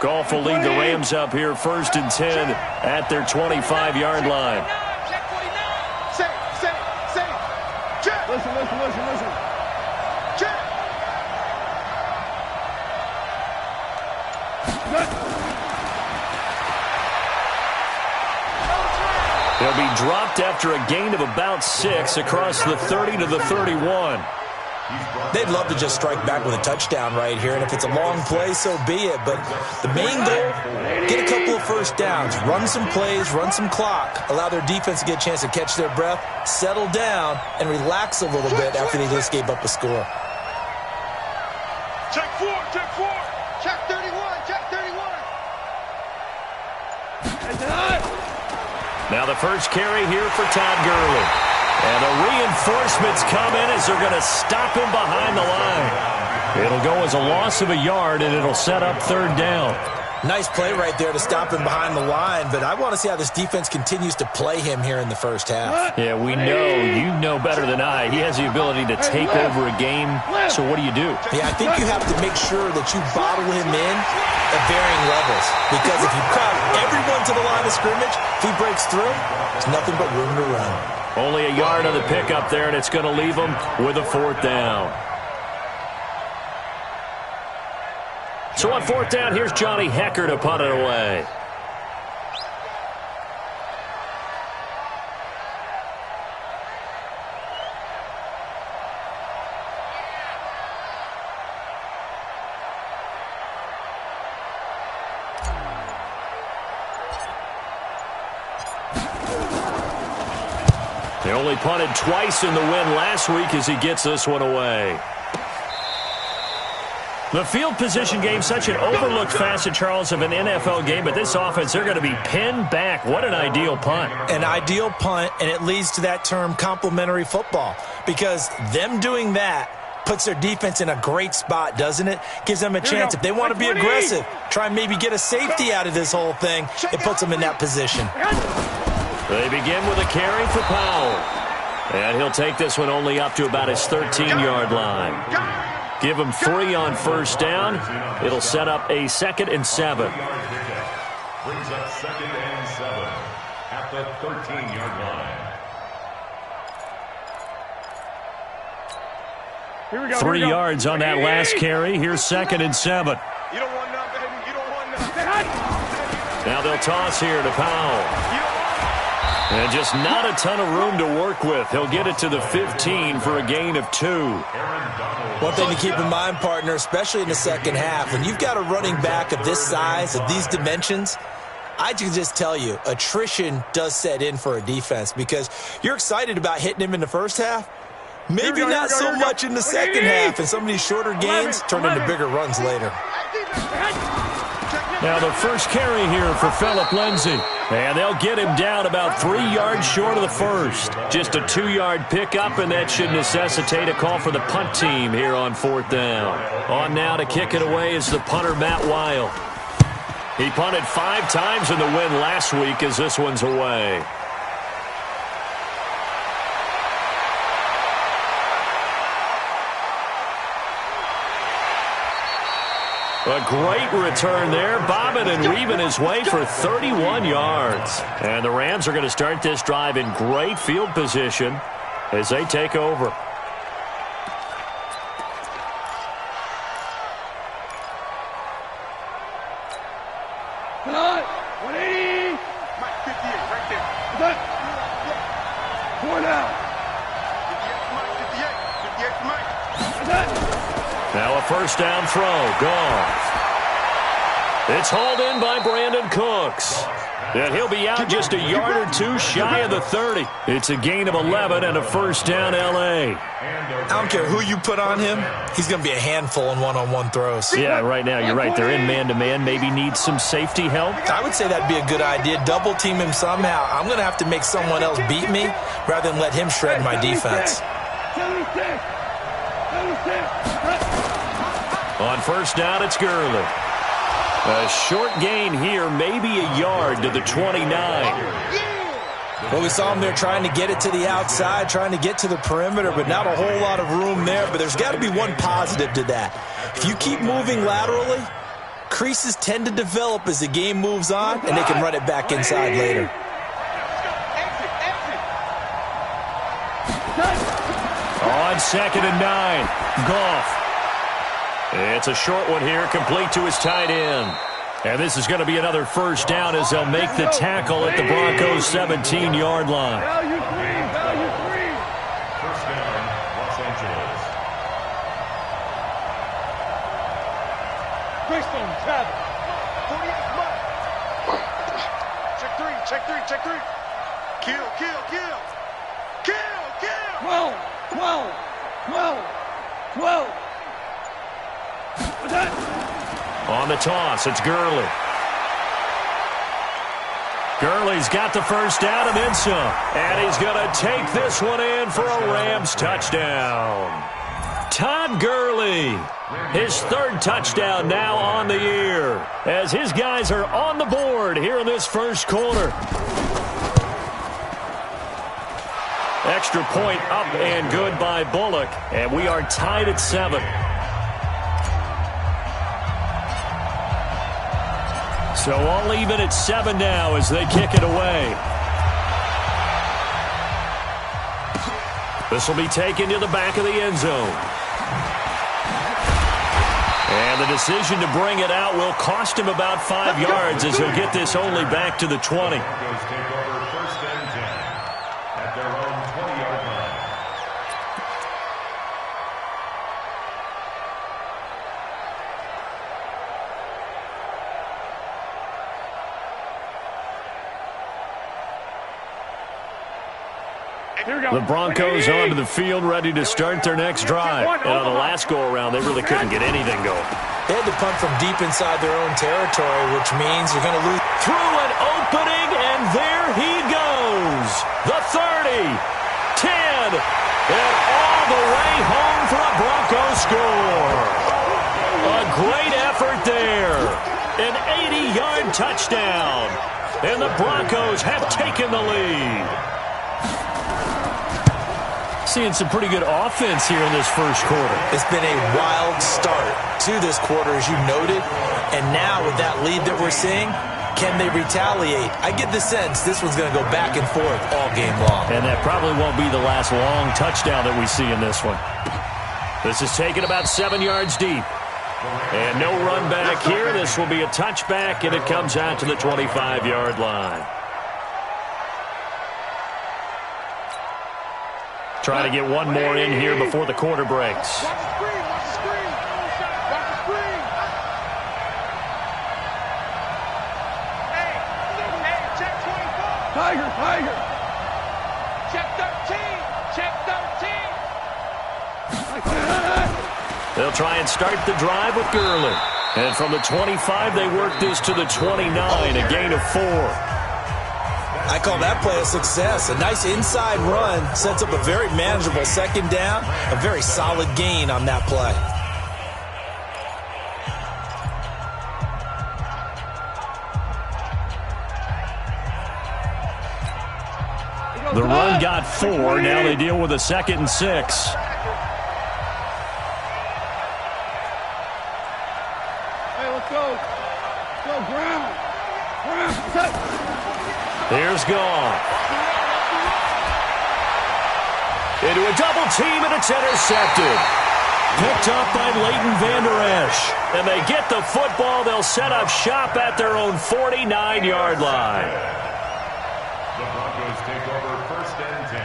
Goff will lead the Rams up here 1st and 10 at their 25-yard line. Listen. Check. He'll be dropped after a gain of about 6 across the 30 to the 31. They'd love to just strike back with a touchdown right here, and if it's a long play, so be it. But the main goal, get a couple of first downs, run some plays, run some clock, allow their defense to get a chance to catch their breath, settle down, and relax a little bit after they just gave up a score. Check 4. Check 31. Now the first carry here for Todd Gurley. And the reinforcements come in as they're going to stop him behind the line. It'll go as a loss of a yard, and it'll set up 3rd down. Nice play right there to stop him behind the line, but I want to see how this defense continues to play him here in the first half. Yeah, we know, you know better than I, he has the ability to take over a game, so what do you do? Yeah, I think you have to make sure that you bottle him in at varying levels, because if you crowd everyone to the line of scrimmage, if he breaks through, there's nothing but room to run. Only a yard on the pickup there, and it's going to leave him with a 4th down. So on 4th down, here's Johnny Hecker to punt it away. They only punted twice in the win last week as he gets this one away. The field position game, such an overlooked facet, Charles, of an NFL game, but this offense, they're going to be pinned back. What an ideal punt. An ideal punt, and it leads to that term complementary football, because them doing that puts their defense in a great spot, doesn't it? Gives them a chance. If they want to be aggressive, try and maybe get a safety out of this whole thing, it puts them in that position. They begin with a carry for Powell. And he'll take this one only up to about his 13-yard line. Give him 3 on 1st down. It'll set up a 2nd and 7. Brings up 2nd and 7 at the 13-yard line. Here we go. 3 yards on that last carry. Here's 2nd and 7. You don't want none, baby. You don't want none. Now they'll toss here to Powell. And just not a ton of room to work with. He'll get it to the 15 for a gain of 2. One thing to keep in mind, partner, especially in the second half, when you've got a running back of this size, of these dimensions, I can just tell you, attrition does set in for a defense, because you're excited about hitting him in the first half. Maybe not so much in the second half, and some of these shorter gains turn into bigger runs later. Now the first carry here for Phillip Lindsay. And they'll get him down about 3 yards short of the first. Just a 2-yard pickup, and that should necessitate a call for the punt team here on 4th down. On now to kick it away is the punter, Matt Weil. He punted 5 times in the win last week as this one's away. A great return there, bobbing and weaving his way for 31 yards. And the Rams are going to start this drive in great field position as they take over. Cut! 180! Mike, 58, right there. Cut! 4 now. 58 for Mike. Cut! Now a first down throw. Goff. It's hauled in by Brandon Cooks. And he'll be out just a yard or 2 shy of the 30. It's a gain of 11 and a first down L.A. I don't care who you put on him, he's going to be a handful in one-on-one throws. Yeah, right now you're right. They're in man-to-man. Maybe needs some safety help. I would say that'd be a good idea. Double team him somehow. I'm going to have to make someone else beat me rather than let him shred my defense. On first down, it's Gurley. A short gain here, maybe a yard to the 29. Well, we saw him there trying to get it to the outside, trying to get to the perimeter, but not a whole lot of room there. But there's got to be one positive to that. If you keep moving laterally, creases tend to develop as the game moves on, and they can run it back inside later. On 2nd and 9, Goff. It's a short one here, complete to his tight end. And this is going to be another first down as they'll make the tackle at the Broncos' 17-yard line. Value three. First down, Los Angeles. Greystone, travel. 48, check three. Kill. 12. On the toss, it's Gurley. Gurley's got the first down and then some. And he's going to take this one in for a Rams touchdown. Todd Gurley, his 3rd touchdown now on the year, as his guys are on the board here in this first quarter. Extra point up and good by Bullock, and we are tied at 7. So all even at 7 now as they kick it away. This will be taken to the back of the end zone. And the decision to bring it out will cost him about 5 yards as he'll get this only back to the 20. Broncos take over 1st and 10 at their own 20-yard line. The Broncos onto the field, ready to start their next drive. And on the last go-around, they really couldn't get anything going. They had to punt from deep inside their own territory, which means you're going to lose. Through an opening, and there he goes. The 30, 10, and all the way home for a Broncos score. A great effort there. An 80-yard touchdown. And the Broncos have taken the lead. Seeing some pretty good offense here in this first quarter. It's been a wild start to this quarter, as you noted. And now with that lead that we're seeing, can they retaliate? I get the sense this one's going to go back and forth all game long. And that probably won't be the last long touchdown that we see in this one. This is taken about 7 yards deep. And no run back here. This will be a touchback, and it comes out to the 25-yard line. Trying to get one more in here before the quarter breaks. Watch the screen. Hey, check 24. Tiger. Check 13. They'll try and start the drive with Gurley. And from the 25, they work this to the 29, a gain of 4. I call that play a success. A nice inside run sets up a very manageable 2nd down. A very solid gain on that play. The run got 4. Now they deal with a 2nd and 6. Hey, let's go. Go, Brown. Set. Here's Goff. Into a double team, and it's intercepted. Picked up by Leighton Vander Esch. And they get the football. They'll set up shop at their own 49-yard line. The Broncos take over 1st and 10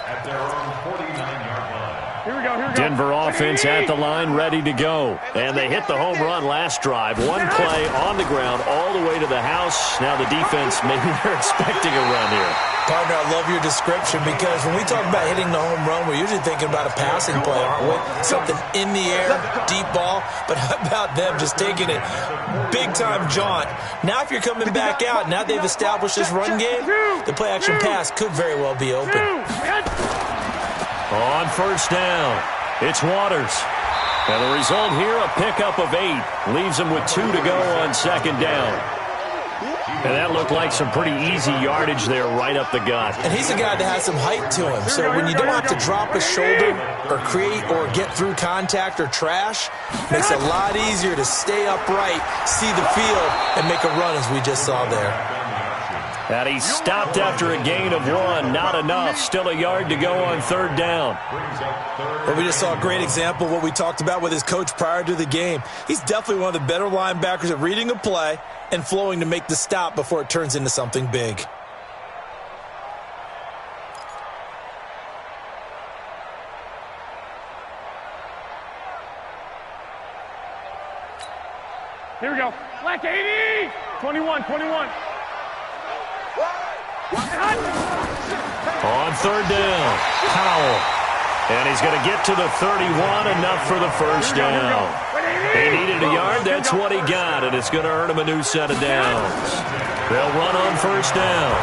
at their own 49-yard line. Here we go. Denver offense at the line, ready to go. And they hit the home run last drive. One play on the ground all the way to the house. Now the defense, maybe they're expecting a run here. Partner, I love your description because when we talk about hitting the home run, we're usually thinking about a passing play, aren't we? Something in the air, deep ball. But how about them just taking it big-time jaunt? Now if you're coming back out, now they've established this run game, the play-action pass could very well be open. On 1st down, it's Waters. And the result here, a pickup of 8. Leaves them with 2 to go on 2nd down. And that looked like some pretty easy yardage there right up the gut. And he's a guy that has some height to him. So when you don't have to drop a shoulder or create or get through contact or trash, it makes it a lot easier to stay upright, see the field, and make a run as we just saw there. And he stopped after a gain of 1. Not enough. Still a yard to go on 3rd down. Well, we just saw a great example of what we talked about with his coach prior to the game. He's definitely one of the better linebackers at reading a play and flowing to make the stop before it turns into something big. Here we go. Black 80. 21. On 3rd down, Powell. And he's going to get to the 31, enough for the first down. He needed a yard, that's what he got, and it's going to earn him a new set of downs. They'll run on 1st down.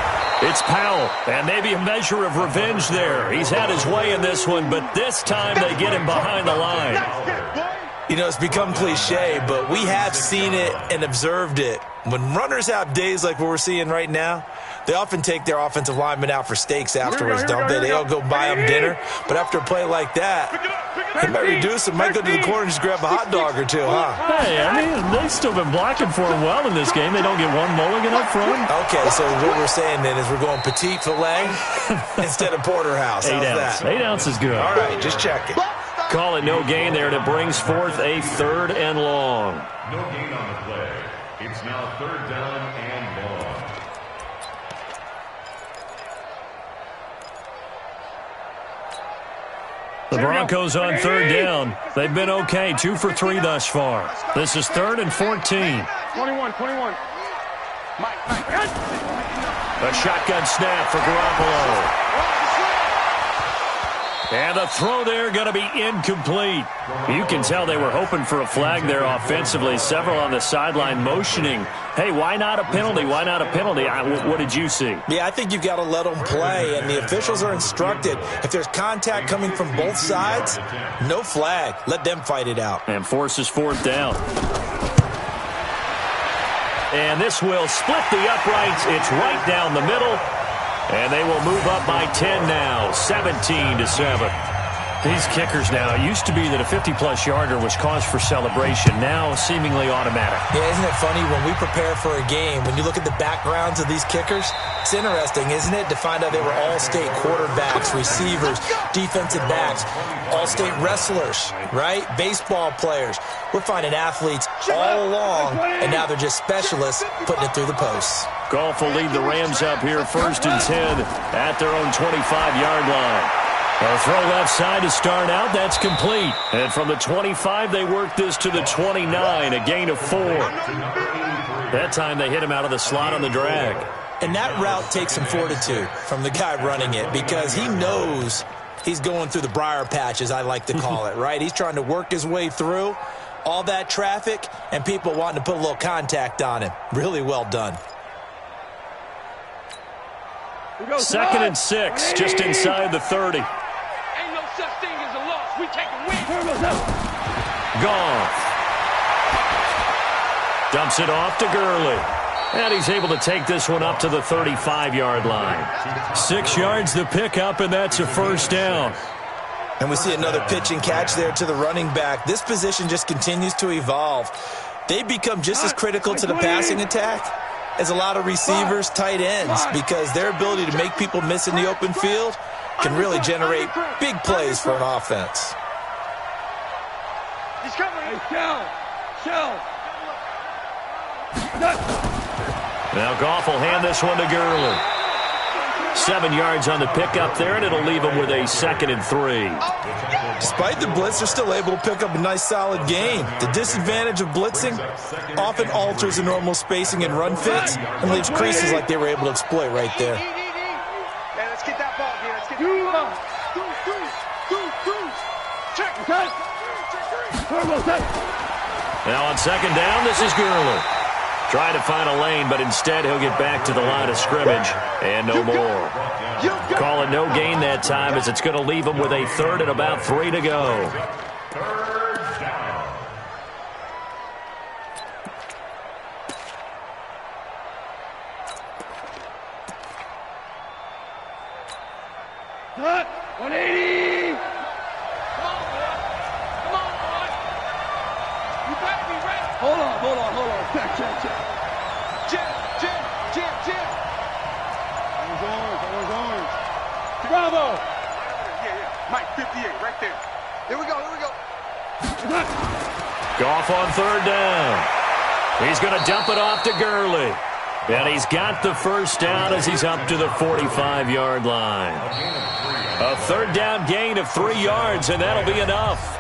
It's Powell, and maybe a measure of revenge there. He's had his way in this one, but this time they get him behind the line. You know, it's become cliche, but we have seen it and observed it. When runners have days like what we're seeing right now, they often take their offensive linemen out for steaks afterwards, don't they? They'll go buy them dinner. But after a play like that, they might reduce it, might go to the corner and just grab a hot dog or two, huh? Hey, I mean, they've still been blocking for him well in this game. They don't get one mulligan up front. Okay, so what we're saying then is we're going petite filet instead of porterhouse. How's 8 ounce. that? 8 ounce is good. All right, just check it. Call it no gain there, and it brings forth a 3rd and long. No gain on the play. It's now 3rd down and long. The Broncos on 3rd down. They've been okay, 2 for 3 thus far. This is 3rd and 14. 21. A shotgun snap for Garoppolo. And the throw there going to be incomplete. You can tell they were hoping for a flag there offensively. Several on the sideline motioning. Hey, why not a penalty? Why not a penalty? What did you see? Yeah, I think you've got to let them play, and the officials are instructed. If there's contact coming from both sides, no flag. Let them fight it out. And forces 4th down. And this will split the uprights. It's right down the middle. And they will move up by 10 now, 17-7. These kickers now, it used to be that a 50-plus yarder was cause for celebration. Now, seemingly automatic. Yeah, isn't it funny when we prepare for a game, when you look at the backgrounds of these kickers, it's interesting, isn't it, to find out they were all-state quarterbacks, receivers, defensive backs, all-state wrestlers, right? Baseball players. We're finding athletes all along, and now they're just specialists putting it through the posts. Goff will lead the Rams up here 1st and 10 at their own 25-yard line. They'll throw left side to start out. That's complete. And from the 25, they work this to the 29, a gain of 4. That time they hit him out of the slot on the drag. And that route takes some fortitude from the guy running it because he knows he's going through the briar patch, as I like to call it, right? He's trying to work his way through all that traffic and people wanting to put a little contact on him. Really well done. 2nd and 6, just inside the 30. Ain't no such thing as a loss. We take a win. Goff dumps it off to Gurley. And he's able to take this one up to the 35-yard line. 6 yards the pickup, and that's a 1st down. And we see another pitch and catch there to the running back. This position just continues to evolve. They become just as critical to the passing attack as a lot of receivers, tight ends, because their ability to make people miss in the open field can really generate big plays for an offense. He's coming. Shell. Now Goff will hand this one to Gurley. 7 yards on the pickup there, and it'll leave him with a 2nd and 3. Despite the blitz, they're still able to pick up a nice, solid gain. The disadvantage of blitzing often alters the normal spacing and run fits and leaves creases like they were able to exploit right there. Yeah, let's get that ball here. Let's get that. Now on 2nd down, this is Gurley. Trying to find a lane, but instead he'll get back to the line of scrimmage, and no more. Call it no gain that time, as it's going to leave him with a 3rd and about 3 to go. 3rd down. 3 Cut. 180. Hold on. Check. Jim. That was orange. Bravo. Yeah. Mike, 58, right there. Here we go. Goff on third down. He's going to dump it off to Gurley. And he's got the first down as he's up to the 45-yard line. A third down gain of 3 yards, and that'll be enough.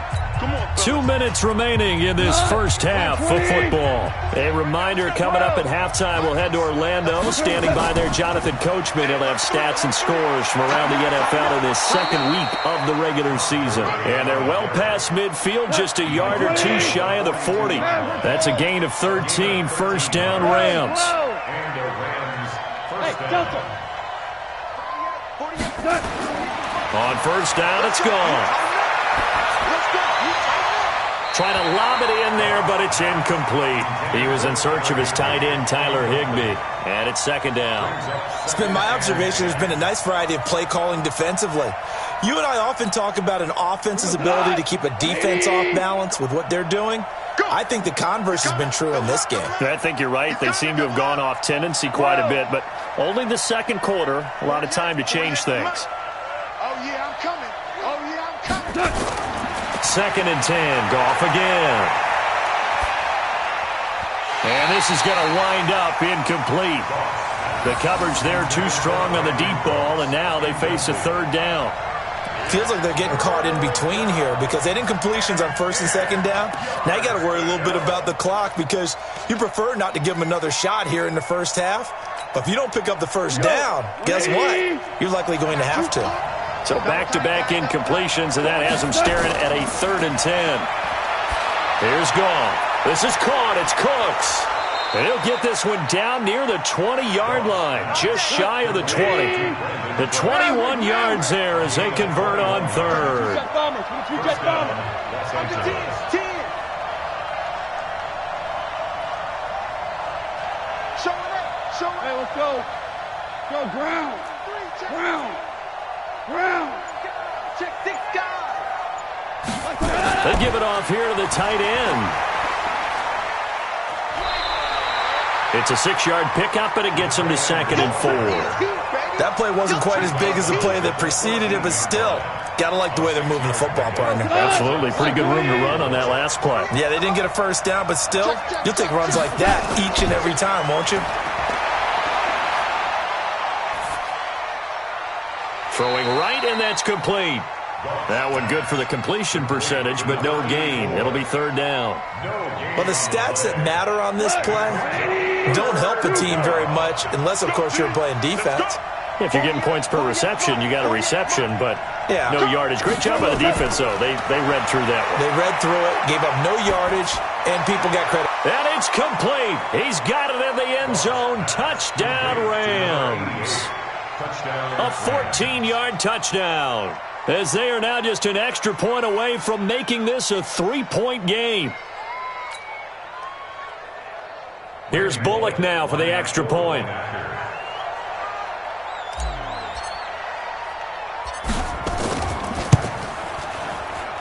2 minutes remaining in this first half of football. A reminder, coming up at halftime, we'll head to Orlando. Standing by there, Jonathan Coachman. He'll have stats and scores from around the NFL in this second week of the regular season. And they're well past midfield, just a yard or two shy of the 40. That's a gain of 13, first down Rams. And the Rams first down. On first down, it's gone. Trying to lob it in there, but it's incomplete. He was in search of his tight end, Tyler Higbee. And it's second down. It's been my observation there's been a nice variety of play calling defensively. You and I often talk about an offense's ability to keep a defense off balance with what they're doing. I think the converse has been true in this game. I think you're right. They seem to have gone off tendency quite a bit, but only the second quarter, a lot of time to change things. Oh, yeah, I'm coming. Second and 10, Goff again. And this is going to wind up incomplete. The coverage there too strong on the deep ball, and now they face a third down. Feels like they're getting caught in between here because they had incompletions on first and second down. Now you got to worry a little bit about the clock because you prefer not to give them another shot here in the first half. But if you don't pick up the first down, guess what? You're likely going to have to. So back-to-back incompletions, and that has them staring at a third and 10. Here's Goff. This is caught. It's Cooks. And he'll get this one down near the 20-yard line, just shy of the 20. The 21 yards there as they convert on third. Hey, let's go. Go, Brown. Check this guy. They give it off here to the tight end. It's a 6-yard pickup, and it gets them to second and 4. That play wasn't quite as big as the play that preceded it, but still, got to like the way they're moving the football, partner. Absolutely. Pretty good room to run on that last play. Yeah, they didn't get a first down, but still, you'll take runs like that each and every time, won't you? Throwing right, and that's complete. That one good for the completion percentage, but no gain. It'll be third down. Well, the stats that matter on this play don't help a team very much unless, of course, you're playing defense. If you're getting points per reception, you got a reception, but no yardage. Great job by the defense, though. They read through that one. They read through it, gave up no yardage, and people got credit. And it's complete. He's got it in the end zone. Touchdown, Rams. A 14-yard touchdown, as they are now just an extra point away from making this a 3-point game. Here's Bullock now for the extra point.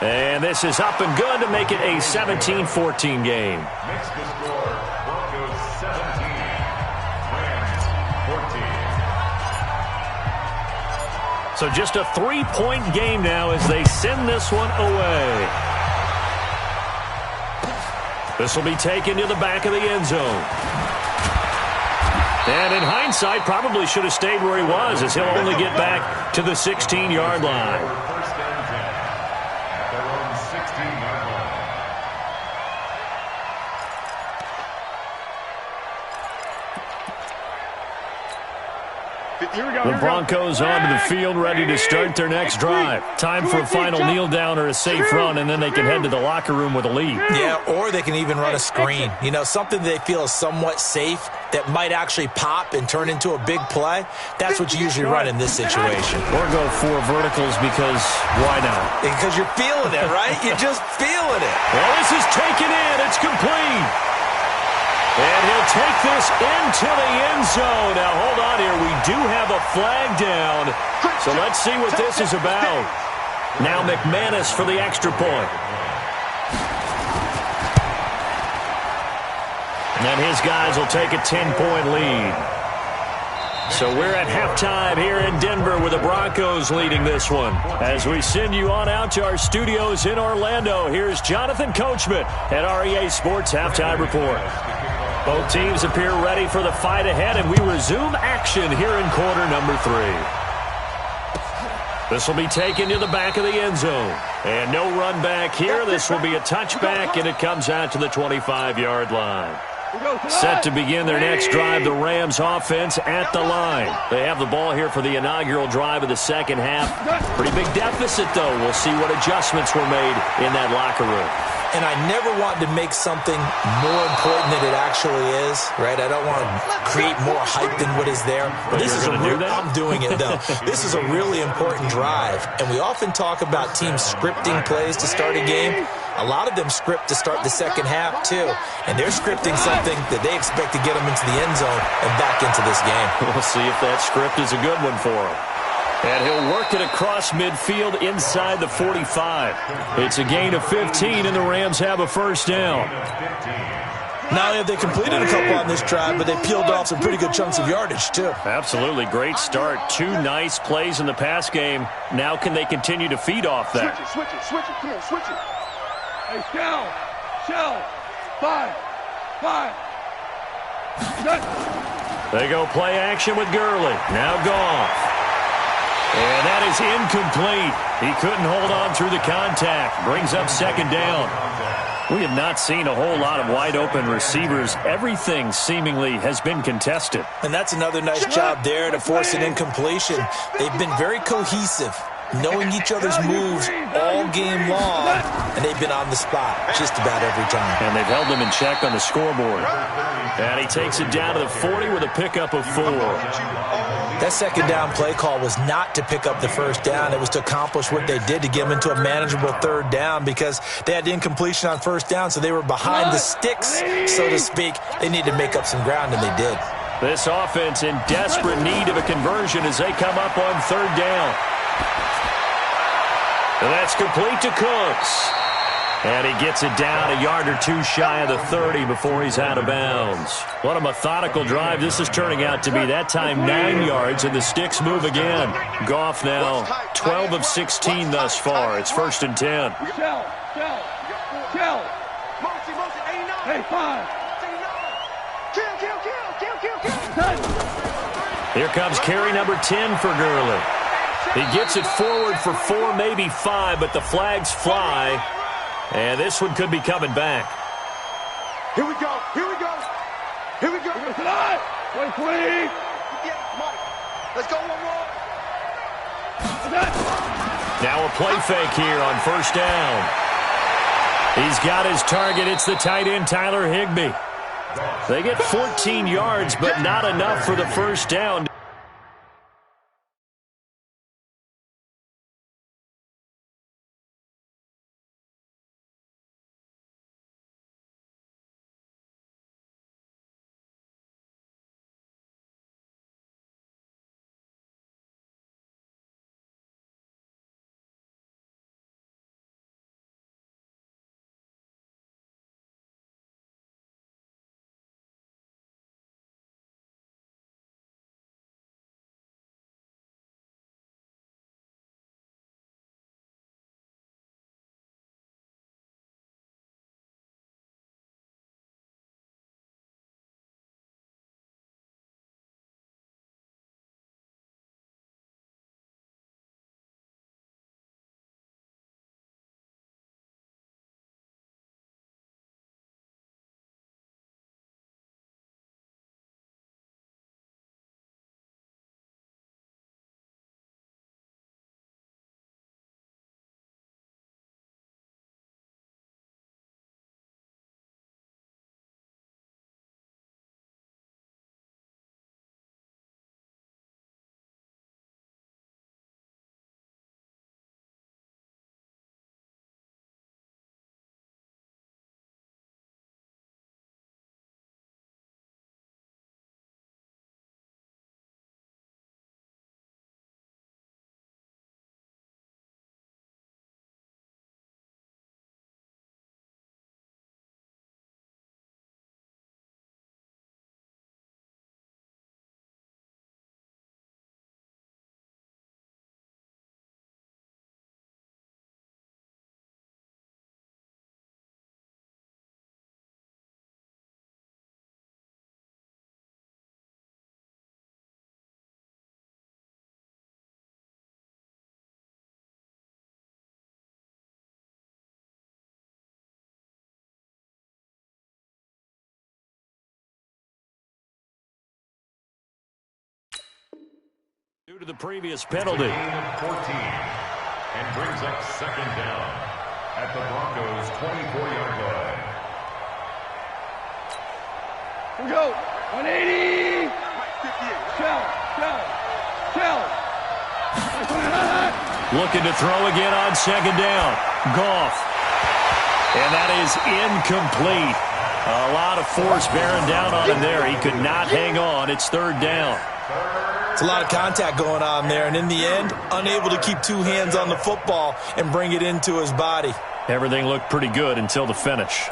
And this is up and good to make it a 17-14 game. Makes the score Broncos 17, Rams 14. So just a 3-point game now as they send this one away. This will be taken to the back of the end zone. And in hindsight, probably should have stayed where he was, as he'll only get back to the 16-yard line. First and 10 at their own 16-yard line. Here we go. The Broncos onto the field, ready to start their next drive. Time for a final kneel down or a safe run, and then they can head to the locker room with a lead. Yeah, or they can even run a screen. You know, something they feel is somewhat safe that might actually pop and turn into a big play. That's what you usually run in this situation. Or go 4 verticals because why not? Because you're feeling it, right? You're just feeling it. Well, this is taken in. It's complete. And he'll take this into the end zone. Now, hold on here. We do have a flag down. So let's see what this is about. Now McManus for the extra point. And his guys will take a 10-point lead. So we're at halftime here in Denver with the Broncos leading this one. As we send you on out to our studios in Orlando, here's Jonathan Coachman at REA Sports Halftime Report. Both teams appear ready for the fight ahead, and we resume action here in quarter number 3. This will be taken to the back of the end zone. And no run back here. This will be a touchback, and it comes out to the 25-yard line. Set to begin their next drive, the Rams offense at the line. They have the ball here for the inaugural drive of the second half. Pretty big deficit, though. We'll see what adjustments were made in that locker room. And I never want to make something more important than it actually is, right? I don't want to create more hype than what is there. But this is I'm doing it, though. This is a really important drive. And we often talk about teams scripting plays to start a game. A lot of them script to start the second half, too. And they're scripting something that they expect to get them into the end zone and back into this game. We'll see if that script is a good one for them. And he'll work it across midfield inside the 45. It's a gain of 15, and the Rams have a first down. Not only have they completed a couple on this drive, but they peeled off some pretty good chunks of yardage, too. Absolutely. Great start. 2 nice plays in the pass game. Now can they continue to feed off that? Switch it. Come on, switch it. Hey, shell. 5. They go play action with Gurley. Now Goff. And that is incomplete. He couldn't hold on through the contact. Brings up second down. We have not seen a whole lot of wide-open receivers. Everything seemingly has been contested. And that's another nice job there to force an incompletion. They've been very cohesive, knowing each other's moves all game long, and they've been on the spot just about every time. And they've held them in check on the scoreboard. And he takes it down to the 40 with a pickup of 4. That second down play call was not to pick up the first down. It was to accomplish what they did to get them into a manageable third down because they had incompletion on first down, so they were behind the sticks, so to speak. They needed to make up some ground, and they did. This offense in desperate need of a conversion as they come up on third down. And that's complete to Cooks. And he gets it down a yard or 2 shy of the 30 before he's out of bounds. What a methodical drive this is turning out to be. That time 9 yards, and the sticks move again. Goff now 12 of 16 thus far. It's 1st and 10. Hey, 5. Here comes carry number 10 for Gurley. He gets it forward for 4, maybe 5, but the flags fly. And this one could be coming back. Here we go. Wait, please. Yeah, come on. Let's go one more. Now a play fake here on first down. He's got his target. It's the tight end, Tyler Higbee. They get 14 yards, but not enough for the first down. Due to the previous penalty. Gain of 14 and brings up second down at the Broncos' 24-yard line. Here we go. 180. Shell. Looking to throw again on second down. Goff. And that is incomplete. A lot of force bearing down on him there. He could not hang on. It's third down. It's a lot of contact going on there, and in the end, unable to keep two hands on the football and bring it into his body. Everything looked pretty good until the finish.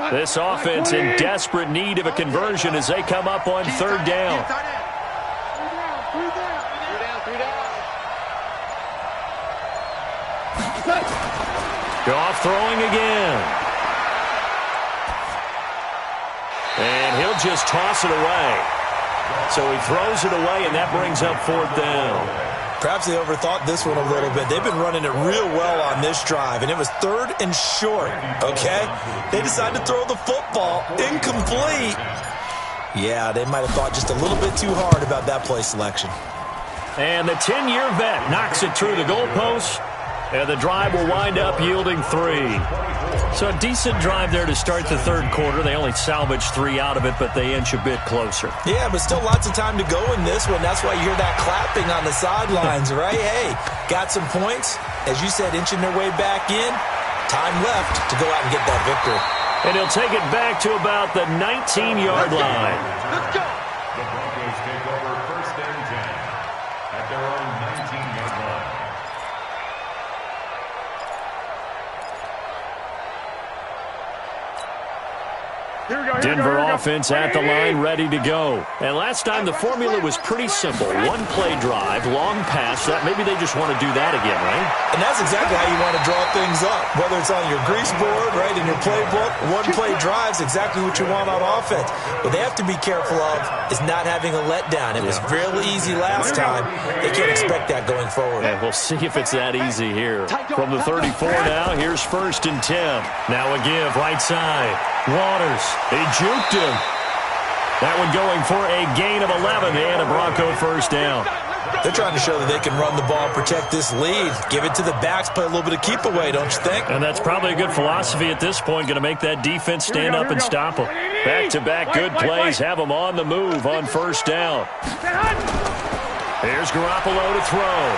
This offense in desperate need of a conversion as they come up on third down. Goff throwing again. And he'll just toss it away. So he throws it away, and that brings up fourth down. Perhaps they overthought this one a little bit. They've been running it real well on this drive, and it was third and short, okay? They decided to throw the football incomplete. Yeah, they might have thought just a little bit too hard about that play selection. And the 10-year vet knocks it through the goalpost, and the drive will wind up yielding 3. So a decent drive there to start the third quarter. They only salvaged 3 out of it, but they inch a bit closer. Yeah, but still lots of time to go in this one. That's why you hear that clapping on the sidelines, right? Hey, got some points. As you said, inching their way back in. Time left to go out and get that victory. And he'll take it back to about the 19-yard line. Let's go. The Broncos take over first and 10 at their own 19-yard line. Denver offense at the line, ready to go. And last time the formula was pretty simple. One play drive, long pass. Maybe they just want to do that again, right? And that's exactly how you want to draw things up. Whether it's on your grease board, right, in your playbook, one play drive is exactly what you want on offense. What they have to be careful of is not having a letdown. It was really easy last time. They can't expect that going forward. And we'll see if it's that easy here. From the 34 now, here's first and 10. Now a give, right side. Waters, he juked him. That one going for a gain of 11 and a Bronco first down. They're trying to show that they can run the ball, protect this lead. Give it to the backs, play a little bit of keep away, don't you think? And that's probably a good philosophy at this point, going to make that defense stand up and stop them. Back-to-back good plays, have them on the move on first down. Here's Garoppolo to throw.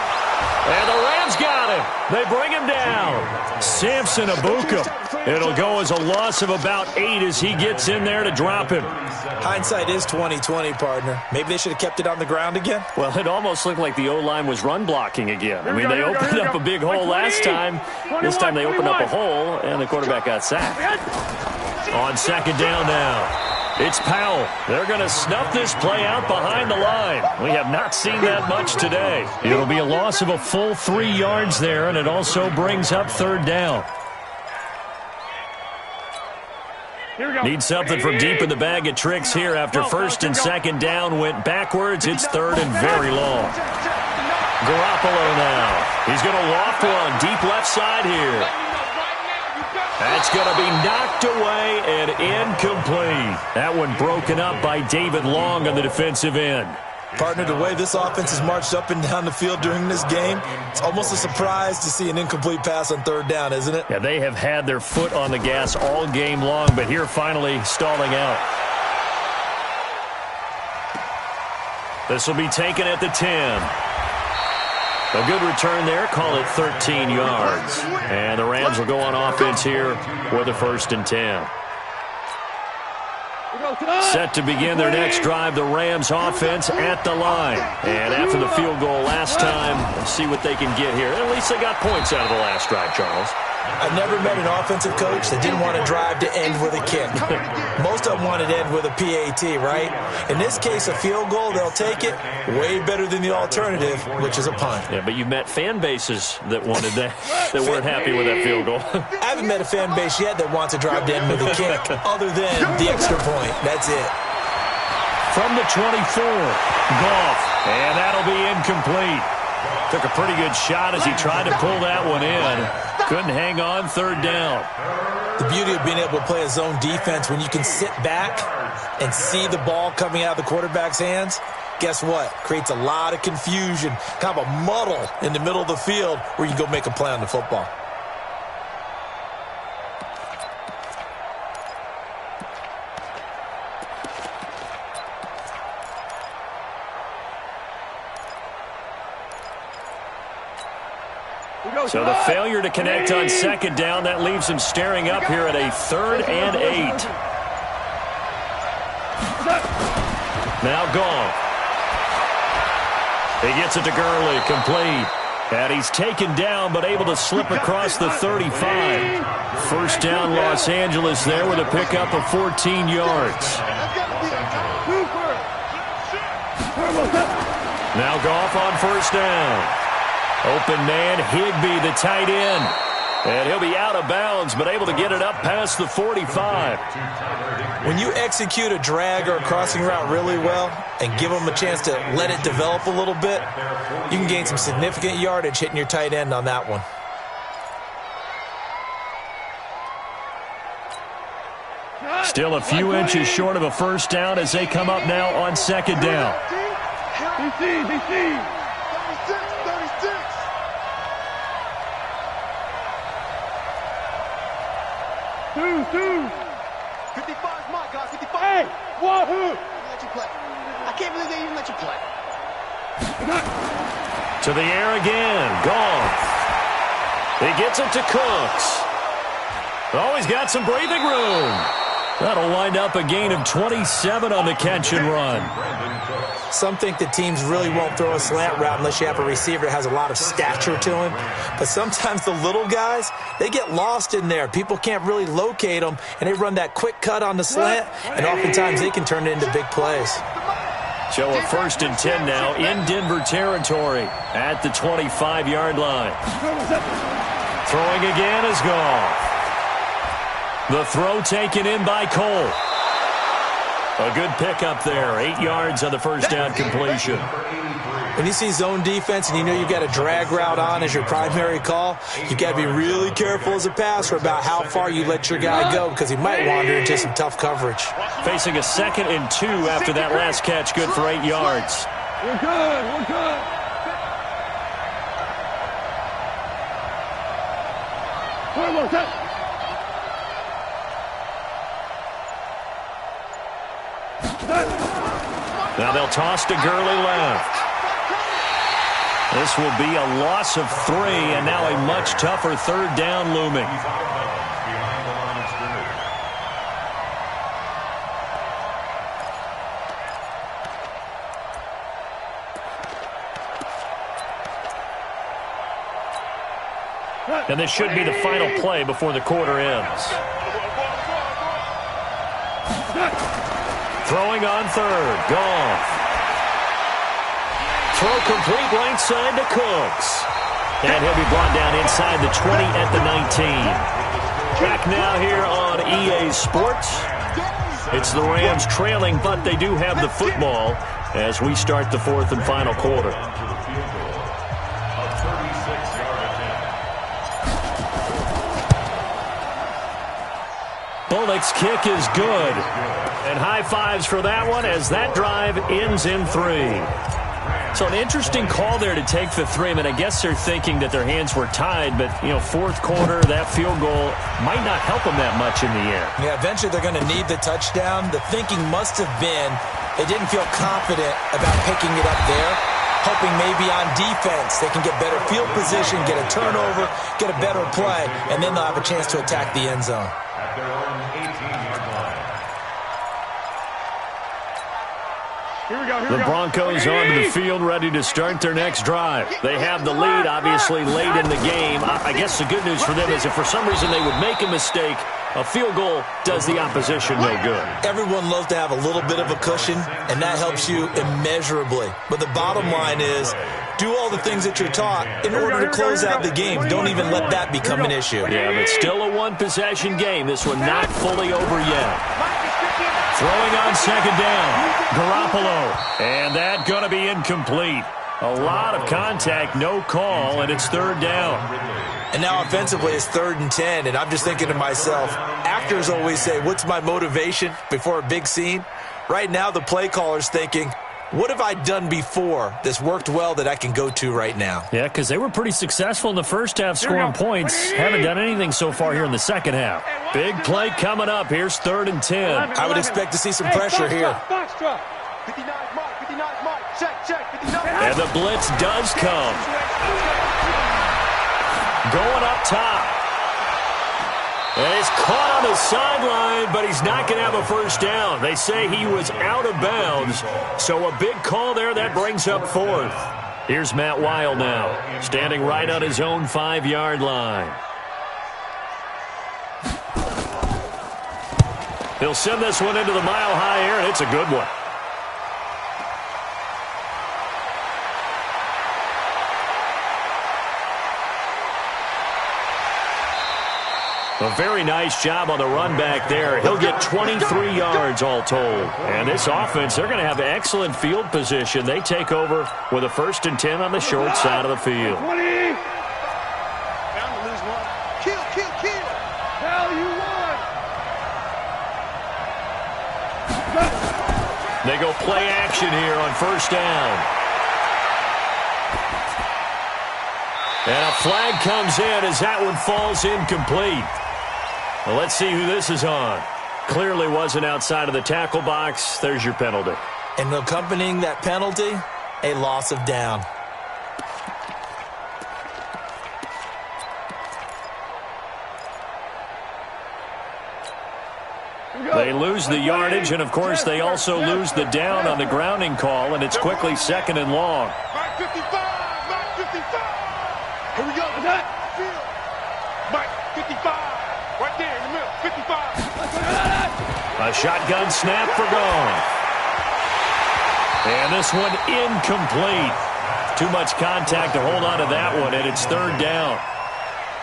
And the Rams got him. They bring him down. Samson Abuka. It'll go as a loss of about 8 as he gets in there to drop him. Hindsight is 20/20, partner. Maybe they should have kept it on the ground again. Well, it almost looked like the O-line was run blocking again. I mean, they opened up a big hole last time. This time they opened up a hole, and the quarterback got sacked. On second down now. It's Powell. They're going to snuff this play out behind the line. We have not seen that much today. It'll be a loss of a full 3 yards there, and it also brings up third down. Need something from deep in the bag of tricks here after first and second down went backwards. It's third and very long. Garoppolo now. He's going to loft one deep left side here. That's going to be knocked away and incomplete. That one broken up by David Long on the defensive end. Partner, the way this offense has marched up and down the field during this game, it's almost a surprise to see an incomplete pass on third down, isn't it? Yeah, they have had their foot on the gas all game long, but here finally stalling out. This will be taken at the 10. A good return there. Call it 13 yards. And the Rams will go on offense here with a first and 10. Set to begin their next drive, the Rams offense at the line. And after the field goal last time, let's see what they can get here. At least they got points out of the last drive, Charles. I've never met an offensive coach that didn't want to drive to end with a kick. Most of them wanted to end with a PAT, right? In this case, a field goal, they'll take it. Way better than the alternative, which is a punt. Yeah, but you met fan bases that wanted that, that weren't happy with that field goal. I haven't met a fan base yet that wants to drive to end with a kick, other than the extra point. That's it. From the 24, Goff, and that'll be incomplete. Took a pretty good shot as he tried to pull that one in. Couldn't hang on third down. The beauty of being able to play a zone defense when you can sit back and see the ball coming out of the quarterback's hands, guess what? Creates a lot of confusion, kind of a muddle in the middle of the field where you can go make a play on the football. So the failure to connect on second down, that leaves him staring up here at a 3rd and 8. Now Goff. He gets it to Gurley, complete. And he's taken down, but able to slip across the 35. First down, Los Angeles there with a pickup of 14 yards. Now Goff on first down. Open man, Higbee, the tight end. And he'll be out of bounds, but able to get it up past the 45. When you execute a drag or a crossing route really well and give them a chance to let it develop a little bit, you can gain some significant yardage hitting your tight end on that one. Still a few inches short of a first down as they come up now on second down. Two. 55 is my guy, 55. Hey, wahoo! Let you play. I can't believe they even let you play. To the air again. Goff. He gets it to Cooks. Oh, he's got some breathing room. That'll wind up a gain of 27 on the catch and run. Some think that teams really won't throw a slant route unless you have a receiver that has a lot of stature to him. But sometimes the little guys, they get lost in there. People can't really locate them, and they run that quick cut on the slant, and oftentimes they can turn it into big plays. So a 1st and 10 now in Denver territory at the 25-yard line. Throwing again is Goff. The throw taken in by Cole. A good pickup there. 8 yards on the first down completion. When you see zone defense and you know you've got a drag route on as your primary call, you've got to be really careful as a passer about how far you let your guy go because he might wander into some tough coverage. Facing a 2nd and 2 after that last catch, good for 8 yards. We're good. Now they'll toss to Gurley left. This will be a loss of 3, and now a much tougher 3rd down looming. And this should be the final play before the quarter ends. Throwing on 3rd, Goff. Throw complete right side to Cooks. And he'll be brought down inside the 20 at the 19. Back now here on EA Sports. It's the Rams trailing, but they do have the football as we start the 4th and final quarter. Bullock's kick is good. And high fives for that one as that drive ends in 3. So an interesting call there to take the 3. I mean, I guess they're thinking that their hands were tied, but, you know, 4th quarter, that field goal might not help them that much in the air. Yeah, eventually they're going to need the touchdown. The thinking must have been they didn't feel confident about picking it up there, hoping maybe on defense they can get better field position, get a turnover, get a better play, and then they'll have a chance to attack the end zone. At their own 18-yard line. The Broncos onto the field ready to start their next drive. They have the lead, obviously, late in the game. I guess the good news for them is if for some reason they would make a mistake, a field goal does the opposition no good. Everyone loves to have a little bit of a cushion, and that helps you immeasurably. But the bottom line is, do all the things that you're taught in order to close out the game. Don't even let that become an issue. Yeah, but still a one-possession game. This one not fully over yet. Throwing on second down. Garoppolo. And that going to be incomplete. A lot of contact, no call, and it's third down. And now offensively it's 3rd and 10, and I'm just thinking to myself, actors always say, what's my motivation before a big scene? Right now the play caller's thinking, what have I done before that's worked well that I can go to right now? Yeah, because they were pretty successful in the first half scoring points. Haven't done anything so far here in the second half. Big play coming up. Here's 3rd and 10. I would expect to see some pressure here. 59 Mike, 59 Mike, check, 59. And the blitz does come. Going up top. And he's caught on the sideline, but he's not going to have a first down. They say he was out of bounds. So a big call there. That brings up 4th. Here's Matt Weil now, standing right on his own 5-yard line. He'll send this one into the mile-high air, and it's a good one. A very nice job on the run back there. He'll get 23 yards all told. And this offense, they're going to have excellent field position. They take over with a 1st and 10 on the short side of the field. 20. Bound to lose one. Kill. Hell, you won. They go play action here on 1st down. And a flag comes in as that one falls incomplete. Well, let's see who this is on. Clearly wasn't outside of the tackle box. There's your penalty. And accompanying that penalty, a loss of down. They lose the yardage, and, of course, they also lose the down on the grounding call, and it's quickly 2nd and long. Mike 55, Mike 55. Here we go. Mike 55. Right there in the middle, 55. A shotgun snap for Gone. And this one incomplete. Too much contact to hold on to that one, and it's 3rd down.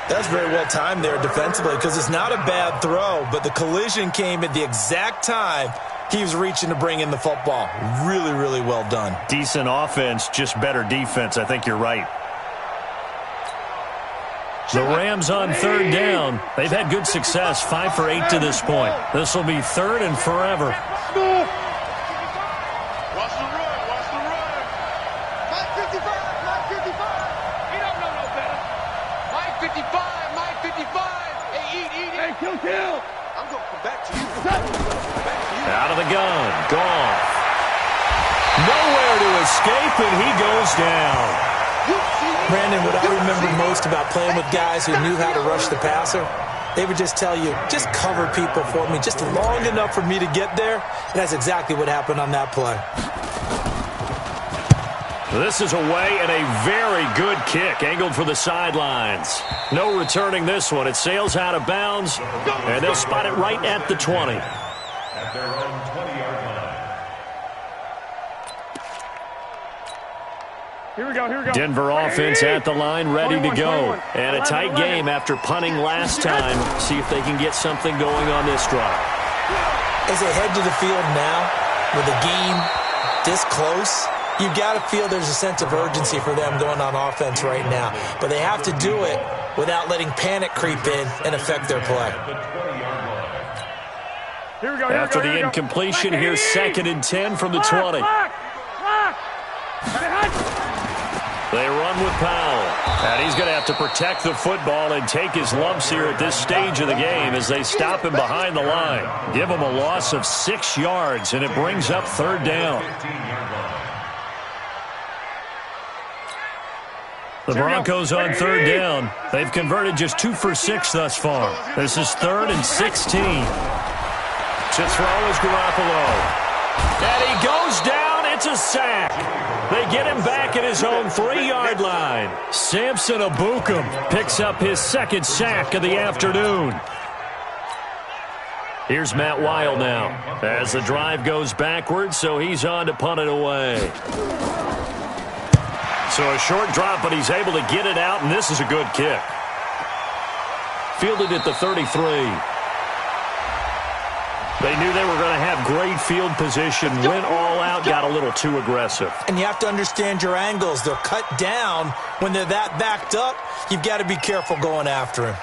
That's very well timed there defensively because it's not a bad throw, but the collision came at the exact time he was reaching to bring in the football. Really, really well done. Decent offense, just better defense. I think you're right. The Rams on 3rd down. They've had good success, 5 for 8 to this point. This will be 3rd and forever. Watch the run. Mike 55, Mike 55. He don't know no better. Mike 55, Mike 55. Hey, eat. Hey, kill. I'm going to come back to you. Out of the gun. Gone. Nowhere to escape, and he goes down. Brandon, what I remember most about playing with guys who knew how to rush the passer, they would just tell you, just cover people for me, just long enough for me to get there. And that's exactly what happened on that play. This is away and a very good kick, angled for the sidelines. No returning this one. It sails out of bounds, and they'll spot it right at the 20. At their own 20-yard line. Here we go. Denver offense at the line, ready to go. And a tight game after punting last time. See if they can get something going on this drive. As they head to the field now, with the game this close, you've got to feel there's a sense of urgency for them going on offense right now. But they have to do it without letting panic creep in and affect their play. After the incompletion, here's 2nd and 10 from the 20. They run with Powell. And he's going to have to protect the football and take his lumps here at this stage of the game as they stop him behind the line. Give him a loss of 6 yards, and it brings up 3rd down. The Broncos on 3rd down. They've converted just 2 for 6 thus far. This is 3rd and 16. To throw is Garoppolo. And he goes down. It's a sack. They get him back at his own 3-yard line. Samson Ebukam picks up his 2nd sack of the afternoon. Here's Matt Weil now as the drive goes backwards, so he's on to punt it away. So a short drop, but he's able to get it out, and this is a good kick. Fielded at the 33. They knew they were going to have great field position, went all out, got a little too aggressive. And you have to understand your angles. They're cut down. When they're that backed up, you've got to be careful going after him.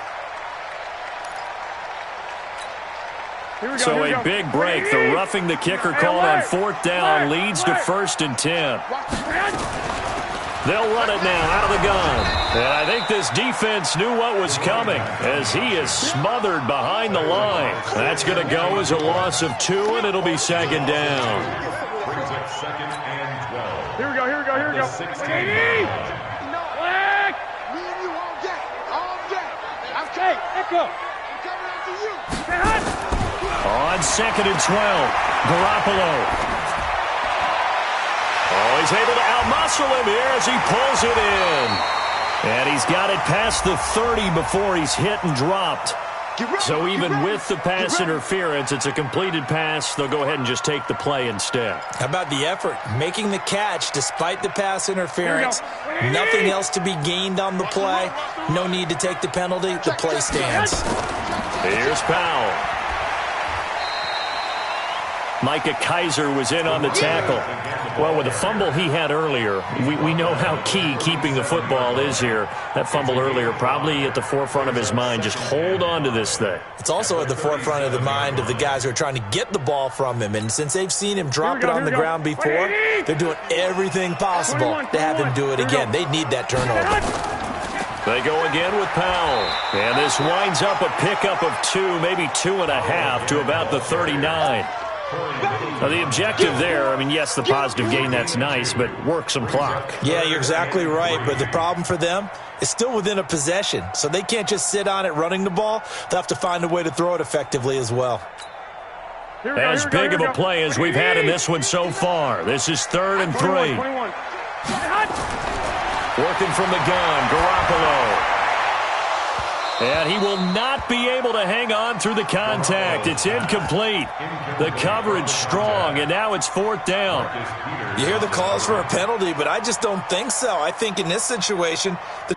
So a big break. The roughing the kicker call on 4th down leads to 1st and 10. They'll run it now out of the gun. And I think this defense knew what was coming as he is smothered behind the line. That's going to go as a loss of 2, and it'll be 2nd down. Brings up 2nd and 12. Here we go. 16. Black! Me and you all day. All day. Okay, echo. I'm coming after you. Stay hot. On 2nd and 12, Garoppolo. Oh, he's able to outmuscle him here as he pulls it in. And he's got it past the 30 before he's hit and dropped. So even with the pass interference, it's a completed pass. They'll go ahead and just take the play instead. How about the effort? Making the catch despite the pass interference. Nothing else to be gained on the play. No need to take the penalty. The play stands. Here's Powell. Micah Kaiser was in on the tackle. Well, with the fumble he had earlier, we know how key keeping the football is here. That fumble earlier probably at the forefront of his mind. Just hold on to this thing. It's also at the forefront of the mind of the guys who are trying to get the ball from him. And since they've seen him drop it on the ground before, they're doing everything possible to have him do it again. They need that turnover. They go again with Powell. And this winds up a pickup of 2, maybe 2.5 to about the 39. Now, the objective there, I mean, yes, the positive gain, that's nice, but work some clock. Yeah, you're exactly right, but the problem for them is still within a possession, so they can't just sit on it running the ball. They'll have to find a way to throw it effectively as well. As big of a play as we've had in this one so far. This is 3rd and 3. Working from the gun, Garoppolo. And he will not be able to hang on through the contact. It's incomplete. The coverage strong, and now it's 4th down. You hear the calls for a penalty, but I just don't think so. I think in this situation, the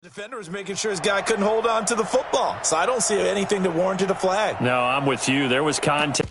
Defender was making sure his guy couldn't hold on to the football, so I don't see anything that warranted a flag. No, I'm with you. There was contact.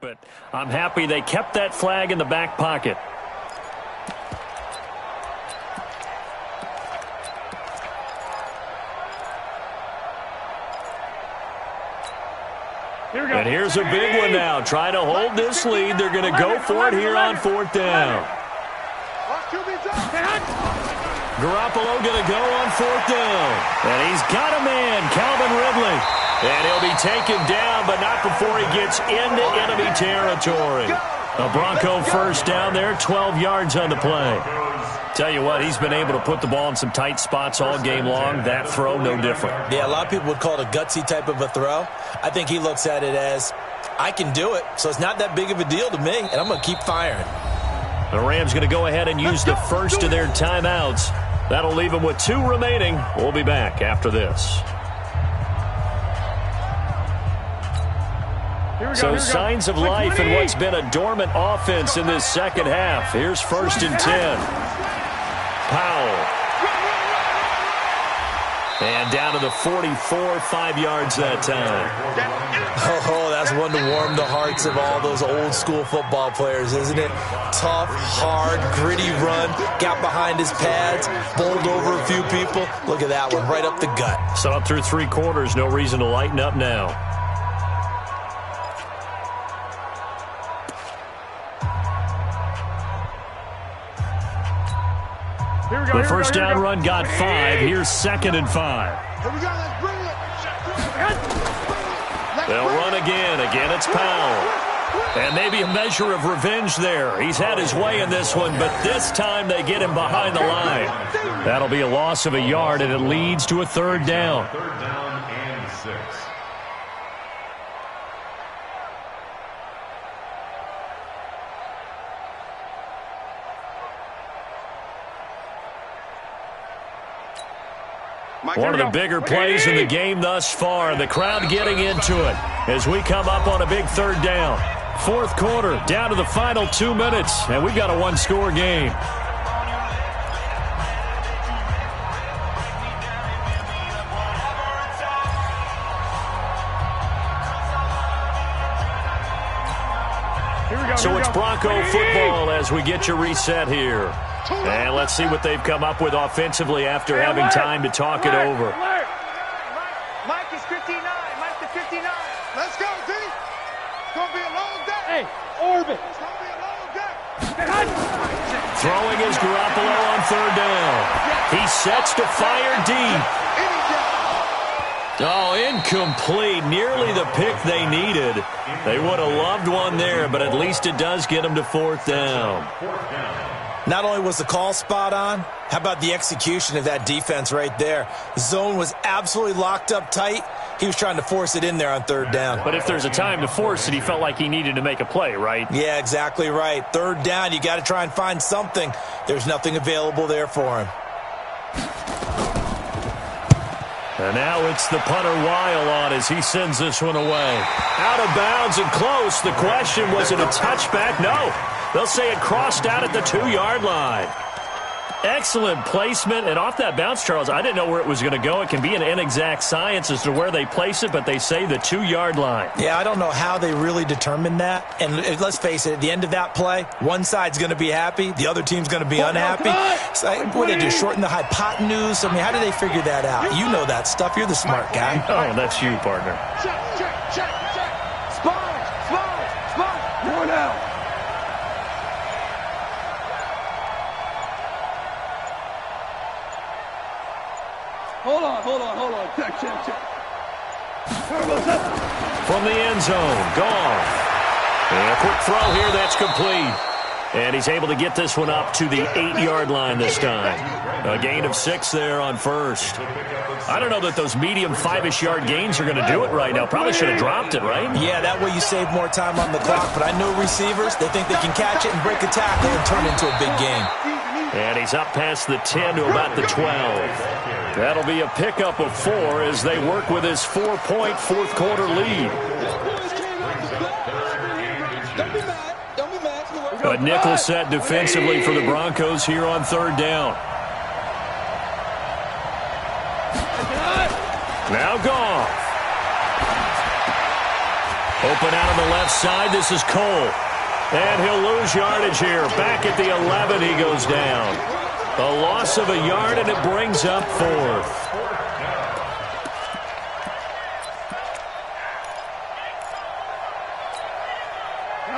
But I'm happy they kept that flag in the back pocket. And here's a big one now. Trying to hold this lead. They're going to go for it here on 4th down. Garoppolo going to go on 4th down. And he's got a man, Calvin Ridley. And he'll be taken down, but not before he gets into enemy territory. A Bronco first down there, 12 yards on the play. Tell you what, he's been able to put the ball in some tight spots all game long. That throw, no different. Yeah, a lot of people would call it a gutsy type of a throw. I think he looks at it as, I can do it, so it's not that big of a deal to me, and I'm going to keep firing. The Rams going to go ahead and use the first of their timeouts. That'll leave them with 2 remaining. We'll be back after this. So signs of life in what's been a dormant offense in this second half. Here's 1st and 10. Powell. And down to the 44, 5 yards that time. Oh, that's one to warm the hearts of all those old school football players, isn't it? Tough, hard, gritty run. Got behind his pads, bowled over a few people. Look at that one, right up the gut. So up through 3 quarters, no reason to lighten up now. The first down run got 5. Here's 2nd and 5. Here we go, let's bring it. They'll run again. Again, it's Powell. And maybe a measure of revenge there. He's had his way in this one, but this time they get him behind the line. That'll be a loss of a yard, and it leads to a 3rd down. 3rd down and 6. One of the bigger plays in the game thus far. The crowd getting into it as we come up on a big 3rd down. 4th quarter, down to the final 2 minutes, and we've got a 1-score game. So it's Bronco football as we get you reset here. And let's see what they've come up with offensively after having time to talk it over. Mike is 59. Mike is 59. Let's go, D. It's going to be a long day. Hey, orbit. It's going to be a long day. Throwing is Garoppolo on 3rd down. He sets to fire deep. Oh, incomplete. Nearly the pick they needed. They would have loved one there, but at least it does get them to 4th down. Not only was the call spot on, how about the execution of that defense right there? The zone was absolutely locked up tight. He was trying to force it in there on 3rd down. But if there's a time to force it, he felt like he needed to make a play, right? Yeah, exactly right. 3rd down, you got to try and find something. There's nothing available there for him. And now it's the punter Weil on as he sends this one away. Out of bounds and close. The question, was it a touchback? No. They'll say it crossed out at the 2-yard line. Excellent placement, and off that bounce, Charles, I didn't know where it was going to go. It can be an inexact science as to where they place it, but they say the 2-yard line. Yeah, I don't know how they really determined that. And let's face it, at the end of that play, one side's going to be happy, the other team's going to be unhappy. So, what did they do, shorten the hypotenuse? I mean, how did they figure that out? You know that stuff. You're the smart guy. Oh, that's you, partner. Check. Spot. More now. Hold on. Check. From the end zone, Goff. And a quick throw here, that's complete. And he's able to get this one up to the 8-yard line this time. A gain of 6 there on first. I don't know that those medium 5-ish yard gains are going to do it right now. Probably should have dropped it, right? Yeah, that way you save more time on the clock. But I know receivers, they think they can catch it and break a tackle and turn it into a big game. And he's up past the 10 to about the 12. That'll be a pickup of 4 as they work with his 4-point fourth-quarter lead. A nickel set defensively for the Broncos here on 3rd down. Now Goff. Open out on the left side. This is Cole. And he'll lose yardage here. Back at the 11, he goes down. A loss of a yard, and it brings up 4th.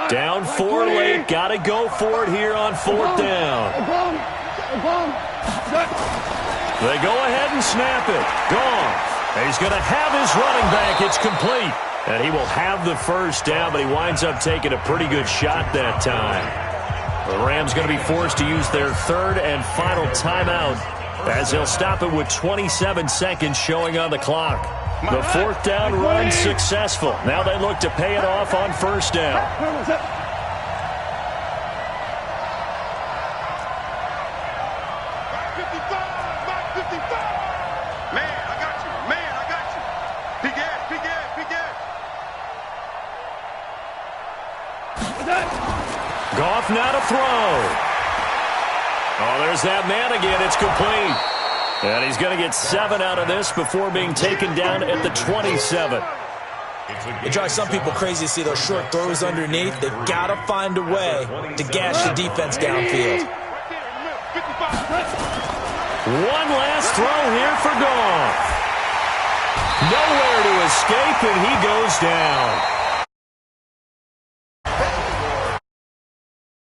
Down 4 late. Got to go for it here on 4th down. They go ahead and snap it. Goff. He's going to have his running back. It's complete. And he will have the first down, but he winds up taking a pretty good shot that time. The Rams going to be forced to use their 3rd and final timeout as they'll stop it with 27 seconds showing on the clock. The 4th down run successful. Now they look to pay it off on 1st down. Man, I got you. Big ass. Goff now to throw. Oh, there's that man again. It's complete. And he's going to get 7 out of this before being taken down at the 27. It drives some people crazy to see those short throws underneath. They've got to find a way to gash the defense downfield. One last throw here for Goff. Nowhere to escape, and he goes down.